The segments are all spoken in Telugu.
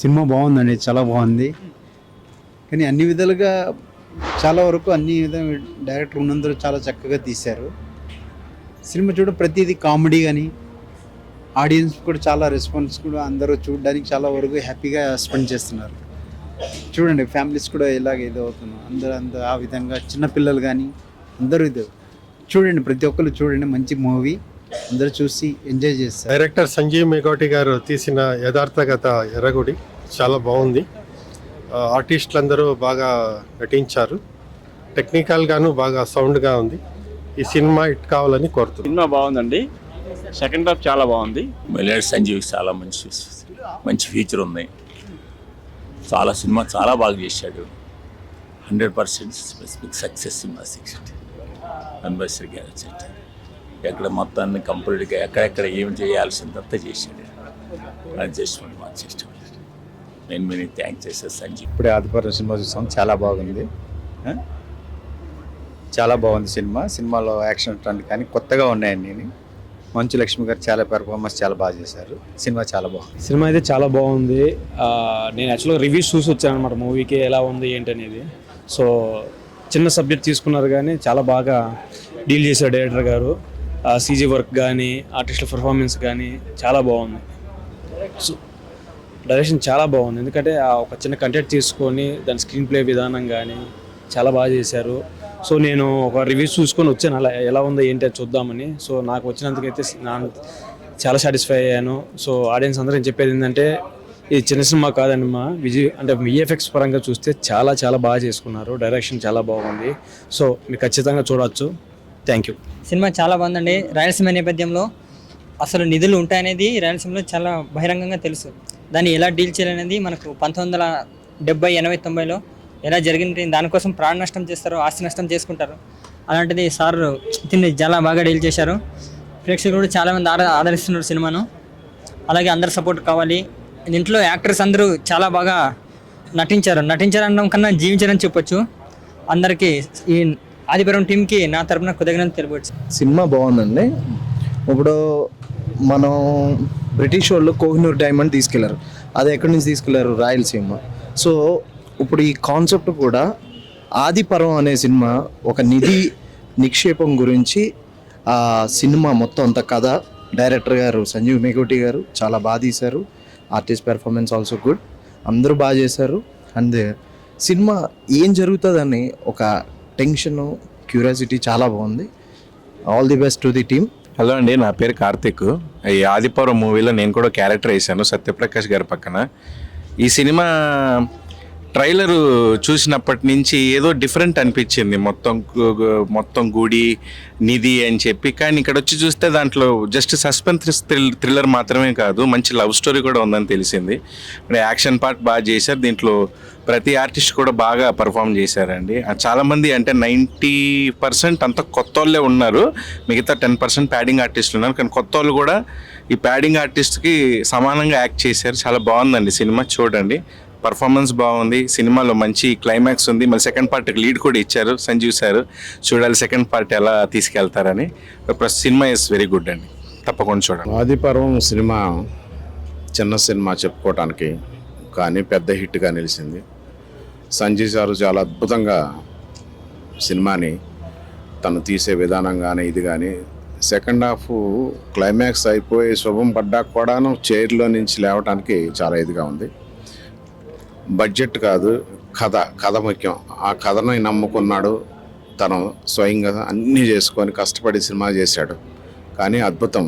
సినిమా బాగుందండి, చాలా బాగుంది. కానీ అన్ని విధాలుగా చాలా వరకు అన్ని విధంగా డైరెక్టర్ ఉన్నందరూ చాలా చక్కగా తీశారు. సినిమా ప్రతిదీ కామెడీ కానీ ఆడియన్స్ కూడా చాలా రెస్పాన్స్ కూడా అందరూ చూడడానికి చాలా వరకు హ్యాపీగా స్పెండ్ చేస్తున్నారు. చూడండి ఫ్యామిలీస్ కూడా ఇలాగ ఇది అవుతున్నారు, అందరూ ఆ విధంగా చిన్నపిల్లలు కానీ అందరూ ఇది చూడండి, ప్రతి ఒక్కరు చూడండి, మంచి మూవీ, అందరూ చూసి ఎంజాయ్ చేస్తారు. డైరెక్టర్ సంజీవ్ మేఘోటి గారు తీసిన యథార్థగత ఎర్రగుడి చాలా బాగుంది. ఆర్టిస్టులు అందరూ బాగా నటించారు. టెక్నికల్గాను బాగా సౌండ్గా ఉంది. ఈ సినిమా హిట్ కావాలని కోరుతుంది. సినిమా బాగుందండి, సెకండ్ హాఫ్ చాలా బాగుంది. మలయాళ సంజీవ్ చాలా మంచి ఫ్యూచర్ ఉంది. చాలా సినిమా చాలా బాగా చేశాడు. 100% స్పెసిఫిక్ సక్సెస్ సినిమా 60 అన్వర్సరీ గ్యారెంటీ. ఎక్కడ మొత్తాన్ని కంప్లీట్గా ఎక్కడెక్కడ ఏం చేయాల్సిందంతా చేశాడు. అడ్జస్ట్మెంట్ మార్చేస్తాడు. నేను థ్యాంక్స్ చేశాను సంజీవ్. ఇప్పుడే ఆదిపర్వం సినిమా చూసాం, చాలా బాగుంది. చాలా బాగుంది సినిమాలో యాక్షన్ స్టంట్ కానీ కొత్తగా ఉన్నాయండి. మంచు లక్ష్మి గారు చాలా పెర్ఫార్మెన్స్ చాలా బాగా చేశారు. సినిమా చాలా బాగుంది. సినిమా అయితే చాలా బాగుంది. నేను యాక్చువల్గా రివ్యూస్ చూసి వచ్చాను అనమాట మూవీకి ఎలా ఉంది ఏంటి అనేది. సో చిన్న సబ్జెక్ట్ తీసుకున్నారు కానీ చాలా బాగా డీల్ చేశారు డైరెక్టర్ గారు. సీజీ వర్క్ కానీ ఆర్టిస్టుల పర్ఫార్మెన్స్ కానీ చాలా బాగుంది. సో డైరెక్షన్ చాలా బాగుంది, ఎందుకంటే ఒక చిన్న కంటెంట్ తీసుకొని దాని స్క్రీన్ ప్లే విధానం కానీ చాలా బాగా చేశారు. సో నేను ఒక రివ్యూస్ చూసుకొని వచ్చాను అలా ఎలా ఉందో ఏంటి అది చూద్దామని. సో నాకు వచ్చినందుకైతే చాలా సాటిస్ఫై అయ్యాను. సో ఆడియన్స్ అందరూ చెప్పేది ఏంటంటే ఇది చిన్న సినిమా కాదండి, అంటే విఎఫ్ఎక్స్ పరంగా చూస్తే చాలా చాలా బాగా చేసుకున్నారు. డైరెక్షన్ చాలా బాగుంది. సో మీరు ఖచ్చితంగా చూడవచ్చు. Thank you. సినిమా చాలా బాగుందండి. రాయలసీమ నేపథ్యంలో అసలు నిధులు ఉంటాయనేది రాయలసీమలో చాలా బహిరంగంగా తెలుసు. దాన్ని ఎలా డీల్ చేయాలనేది మనకు 1970, 80, 90లో ఎలా జరిగింది. దానికోసం ప్రాణ నష్టం చేస్తారు, ఆస్తి నష్టం చేసుకుంటారు. అలాంటిది సార్ దీన్ని చాలా బాగా డీల్ చేశారు. ప్రేక్షకులు కూడా చాలామంది ఆదరిస్తున్నారు సినిమాను. అలాగే అందరు సపోర్ట్ కావాలి. దీంట్లో యాక్టర్స్ అందరూ చాలా బాగా నటించారనడం కన్నా జీవించారని చెప్పొచ్చు. అందరికీ ఈ ఆదిపర్వం టీంకి నా తరపున కృతజ్ఞతలు తెలుపవచ్చు. సినిమా బాగుందండి. ఇప్పుడు మనం బ్రిటిష్ వాళ్ళు కోహినూర్ డైమండ్ తీసుకెళ్లారు. అది ఎక్కడి నుంచి తీసుకెళ్లారు? రాయలసీమ. సో ఇప్పుడు ఈ కాన్సెప్ట్ కూడా ఆదిపర్వం అనే సినిమా ఒక నిధి నిక్షేపం గురించి ఆ సినిమా మొత్తం అంత కథ డైరెక్టర్ గారు సంజీవ్ మేఘోటి గారు చాలా బాగా తీశారు. ఆర్టిస్ట్ పెర్ఫార్మెన్స్ ఆల్సో గుడ్, అందరూ బాగా చేశారు. అండ్ సినిమా ఏం జరుగుతుందని ఒక టెన్షన్, క్యూరియాసిటీ చాలా బాగుంది. All the best to the team. Hello అండి, నా పేరు కార్తిక్. ఈ ఆదిపర్వం మూవీలో నేను కూడా క్యారెక్టర్ వేసాను సత్యప్రకాష్ గారి పక్కన. ఈ సినిమా ట్రైలరు చూసినప్పటి నుంచి ఏదో డిఫరెంట్ అనిపించింది. మొత్తం గుడి నిధి అని చెప్పి. కానీ ఇక్కడ వచ్చి చూస్తే దాంట్లో జస్ట్ సస్పెన్స్ థ్రిల్లర్ మాత్రమే కాదు, మంచి లవ్ స్టోరీ కూడా ఉందని తెలిసింది. యాక్షన్ పార్ట్ బాగా చేశారు. దీంట్లో ప్రతి ఆర్టిస్ట్ కూడా బాగా పర్ఫామ్ చేశారండి. చాలామంది అంటే 90% అంతా కొత్త వాళ్ళే ఉన్నారు, మిగతా 10% ప్యాడింగ్ ఆర్టిస్టులు ఉన్నారు. కానీ కొత్త వాళ్ళు కూడా ఈ ప్యాడింగ్ ఆర్టిస్ట్కి సమానంగా యాక్ట్ చేశారు. చాలా బాగుందండి సినిమా, చూడండి. పర్ఫార్మెన్స్ బాగుంది. సినిమాలో మంచి క్లైమాక్స్ ఉంది. మళ్ళీ సెకండ్ పార్ట్కి లీడ్ కూడా ఇచ్చారు సంజీవ్ సార్. చూడాలి సెకండ్ పార్ట్ ఎలా తీసుకెళ్తారని. సినిమా ఇస్ వెరీ గుడ్ అండి, తప్పకుండా చూడండి. ఆదిపర్వం సినిమా చిన్న సినిమా చెప్పుకోవటానికి కానీ పెద్ద హిట్గా నిలిచింది. సంజయ్ సారు చాలా అద్భుతంగా సినిమాని తను తీసే విధానం కానీ ఇది కానీ. సెకండ్ హాఫ్ క్లైమాక్స్ అయిపోయి శుభం పడ్డా కూడాను చైర్లో నుంచి లేవటానికి చాలా ఇదిగా ఉంది. బడ్జెట్ కాదు, కథ ముఖ్యం. ఆ కథను నమ్ముకున్నాడు తను, స్వయంగా అన్నీ చేసుకొని కష్టపడి సినిమా చేశాడు. కానీ అద్భుతం,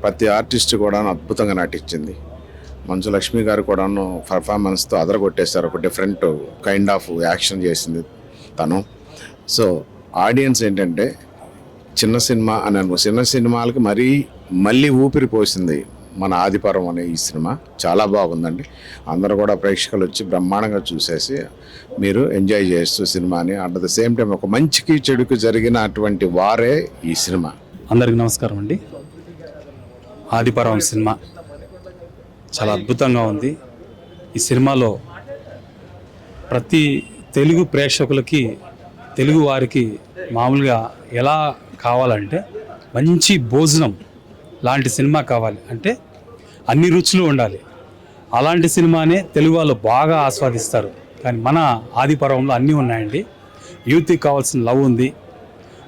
ప్రతి ఆర్టిస్ట్ కూడా అద్భుతంగా నటించింది. మంచు లక్ష్మి గారు కూడాను పర్ఫార్మెన్స్తో అదరగొట్టేశారు. ఒక డిఫరెంట్ కైండ్ ఆఫ్ యాక్షన్ చేసింది తను. సో ఆడియన్స్ ఏంటంటే చిన్న సినిమా అని చిన్న సినిమాలకి మళ్ళీ ఊపిరి పోసింది మన ఆదిపర్వం అనే ఈ సినిమా. చాలా బాగుందండి. అందరూ కూడా ప్రేక్షకులు వచ్చి బ్రహ్మాండంగా చూసేసి మీరు ఎంజాయ్ చేస్తూ సినిమాని. అట్ ద సేమ్ టైం ఒక మంచికి చెడుకు జరిగినటువంటి వారే ఈ సినిమా. అందరికీ నమస్కారం అండి. ఆదిపర్వం సినిమా చాలా అద్భుతంగా ఉంది. ఈ సినిమాలో ప్రతి తెలుగు ప్రేక్షకులకి, తెలుగు వారికి మామూలుగా ఎలా కావాలంటే మంచి భోజనం లాంటి సినిమా కావాలి. అంటే అన్ని రుచులు ఉండాలి. అలాంటి సినిమానే తెలుగు వాళ్ళు బాగా ఆస్వాదిస్తారు. కానీ మన ఆదిపర్వంలో అన్నీ ఉన్నాయండి. యూత్కి కావాల్సిన లవ్ ఉంది,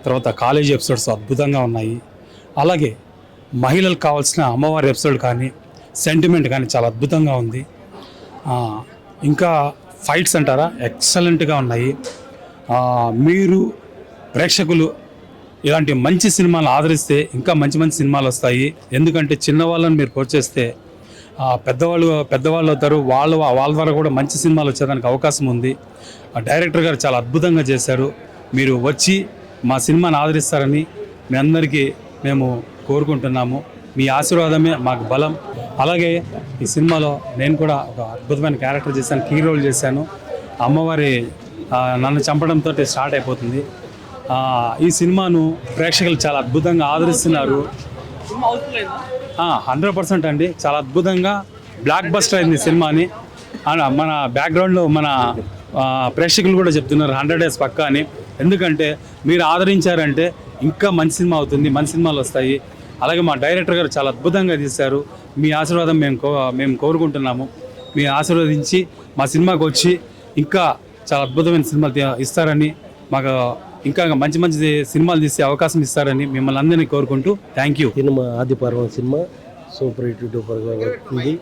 తర్వాత కాలేజ్ ఎపిసోడ్స్ అద్భుతంగా ఉన్నాయి, అలాగే మహిళలకు కావాల్సిన అమ్మవారి ఎపిసోడ్ కానీ సెంటిమెంట్ కానీ చాలా అద్భుతంగా ఉంది. ఇంకా ఫైట్స్ అంటారా ఎక్సలెంట్గా ఉన్నాయి. మీరు ప్రేక్షకులు ఇలాంటి మంచి సినిమాలు ఆదరిస్తే ఇంకా మంచి మంచి సినిమాలు వస్తాయి. ఎందుకంటే చిన్నవాళ్ళని మీరు ప్రోత్సహిస్తే పెద్దవాళ్ళు అవుతారు. వాళ్ళ ద్వారా కూడా మంచి సినిమాలు వచ్చేదానికి అవకాశం ఉంది. డైరెక్టర్ గారు చాలా అద్భుతంగా చేశారు. మీరు వచ్చి మా సినిమాని ఆదరిస్తారని మీ అందరికీ మేము కోరుకుంటున్నాము. మీ ఆశీర్వాదమే మాకు బలం. అలాగే ఈ సినిమాలో నేను కూడా ఒక అద్భుతమైన క్యారెక్టర్ చేశాను, కీ రోల్ చేశాను. అమ్మవారి నన్ను చంపడంతో స్టార్ట్ అయిపోతుంది. ఈ సినిమాను ప్రేక్షకులు చాలా అద్భుతంగా ఆదరిస్తున్నారు. 100% అండి, చాలా అద్భుతంగా బ్లాక్ బస్టర్ అయింది సినిమాని. మన బ్యాక్గ్రౌండ్లో మన ప్రేక్షకులు కూడా చెప్తున్నారు 100 days పక్కా అని. ఎందుకంటే మీరు ఆదరించారంటే ఇంకా మంచి సినిమా అవుతుంది, మంచి సినిమాలు వస్తాయి. అలాగే మా డైరెక్టర్ గారు చాలా అద్భుతంగా తీశారు. మీ ఆశీర్వాదం మేము కోరుకుంటున్నాము. మీ ఆశీర్వదించి మా సినిమాకి వచ్చి ఇంకా చాలా అద్భుతమైన సినిమాలు ఇస్తారని, మాకు ఇంకా మంచి మంచి సినిమాలు తీసే అవకాశం ఇస్తారని మిమ్మల్ని అందరినీ కోరుకుంటూ thank you. Cinema Adiparvam cinema super hit డూపర్గా ఉంది.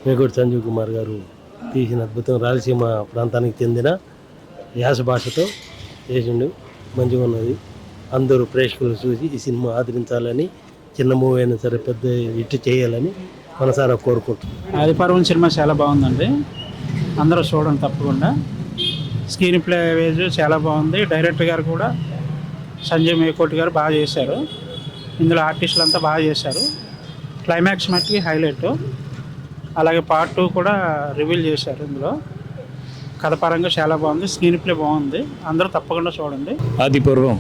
మేగోటి సంజీవ్ కుమార్ గారు తీసిన అద్భుతం, రాయలసీమ ప్రాంతానికి చెందిన యాస భాషతో చేసిండు, మంచిగా ఉన్నది. అందరూ ప్రేక్షకులు చూసి ఈ సినిమా ఆదరించాలని, చిన్న మూవీ అయినా సరే పెద్ద హిట్ చేయాలని మనసారా కోరుకుంటున్నాం. ఆదిపర్వం సినిమా చాలా బాగుందండి, అందరూ చూడండి తప్పకుండా. స్క్రీన్ ప్లే వేజ్ చాలా బాగుంది. డైరెక్టర్ గారు కూడా సంజయ్ మేకోటి గారు బాగా చేశారు. ఇందులో ఆర్టిస్టులు అంతా బాగా చేశారు. క్లైమాక్స్ మట్టికి హైలైట్. అలాగే పార్ట్ 2 కూడా రివీల్ చేశారు. ఇందులో కథ పరంగా చాలా బాగుంది, స్క్రీన్ ప్లే బాగుంది. అందరూ తప్పకుండా చూడండి. ఆదిపర్వం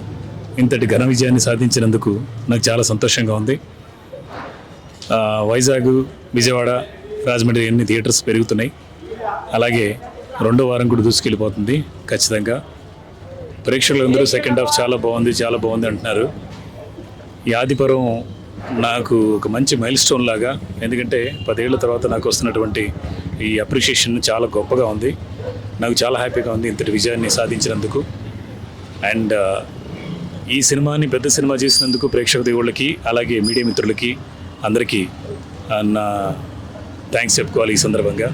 ఇంతటి ఘన విజయాన్ని సాధించినందుకు నాకు చాలా సంతోషంగా ఉంది. వైజాగ్, విజయవాడ, రాజమండ్రి ఎన్ని థియేటర్స్ పెరుగుతున్నాయి. అలాగే 2వ వారం కూడా దూసుకెళ్ళిపోతుంది. ఖచ్చితంగా ప్రేక్షకులందరూ సెకండ్ హాఫ్ చాలా బాగుంది అంటున్నారు. ఈ ఆదిపర్వం నాకు ఒక మంచి మైల్ స్టోన్ లాగా, ఎందుకంటే 10 ఏళ్ల తర్వాత నాకు వస్తున్నటువంటి ఈ అప్రిషియేషన్ చాలా గొప్పగా ఉంది. నాకు చాలా హ్యాపీగా ఉంది ఇంతటి విజయాన్ని సాధించినందుకు. అండ్ ఈ సినిమాని పెద్ద సినిమా చేసినందుకు ప్రేక్షక దేవుళ్ళకి, అలాగే మీడియా మిత్రులకి అందరికీ నా థ్యాంక్స్ చెప్పుకోవాలి ఈ సందర్భంగా.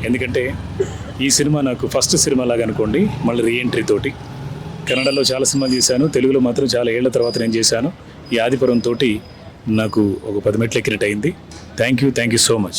ఎందుకంటే ఈ సినిమా నాకు ఫస్ట్ సినిమా లాగా అనుకోండి, మళ్ళీ రీఎంట్రీ తోటి. కన్నడలో చాలా సినిమాలు చేశాను, తెలుగులో మాత్రం చాలా ఏళ్ల తర్వాత నేను చేశాను. ఈ ఆదిపర్వం తోటి నాకు ఒక 10 మెట్లు ఎక్కినట్టు అయింది. Thank you so much.